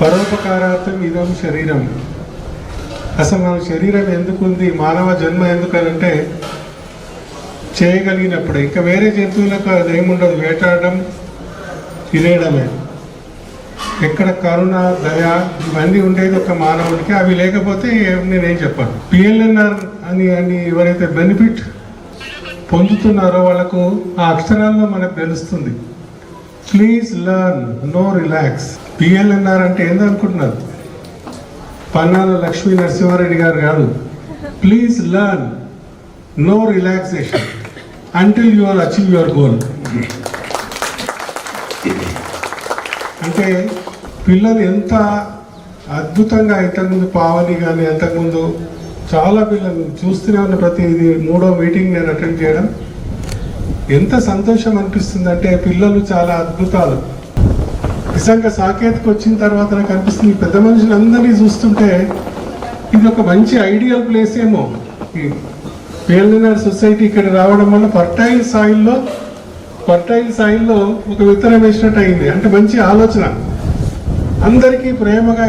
పరోపకారార్థం ఇదం శరీరం. అసలు మన శరీరం ఎందుకుంది, మానవ జన్మ ఎందుకనంటే చేయగలిగినప్పుడు. ఇంకా వేరే జంతువులకు అదేముండదు, వేటాడడం తినేయడమే. ఎక్కడ కరుణ, దయ ఇవన్నీ ఉండేది ఒక మానవుడికి. అవి లేకపోతే నేనేం చెప్పాను. పిఎల్ఎన్ఆర్ అని ఎవరైతే బెనిఫిట్ పొందుతున్నారో వాళ్ళకు ఆ అక్షరాల్లో మనకు తెలుస్తుంది. Please learn, no relax. PLNR అంటే ఏందనుకుంటున్నారు? పన్నాల లక్ష్మీ నరసింహారెడ్డి గారు కాదు. Please learn, no relaxation until you are achieve your goal. అంటే పిల్లలు ఎంత అద్భుతంగా, ఇంతకుముందు పావని కానీ అంతకుముందు చాలా పిల్లలు చూస్తూనే ఉన్న ప్రతి ఇది 3వ మీటింగ్ నేను అటెండ్ చేయడం ఎంత సంతోషం అనిపిస్తుంది అంటే పిల్లలు చాలా అద్భుతాలు. నిజంగా సాకేత్కి వచ్చిన తర్వాత నాకు అనిపిస్తుంది, పెద్ద మనుషులందరినీ చూస్తుంటే ఇది ఒక మంచి ఐడియల్ ప్లేస్ ఏమో. ఈ పిఎల్ఎన్ఆర్ సొసైటీ ఇక్కడ రావడం వల్ల ఫర్టైల్ సాయిల్లో ఒక విత్తనం వేసినట్టు అయింది. అంటే మంచి ఆలోచన, అందరికీ ప్రేమగా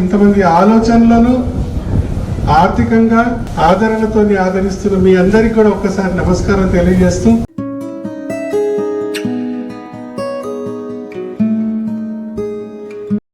ఇంతమంది ఆలోచనలను ఆర్థికంగా ఆదరణతో ఆదరిస్తున్న మీ అందరికీ కూడా ఒక్కసారి నమస్కారం తెలియజేస్తూ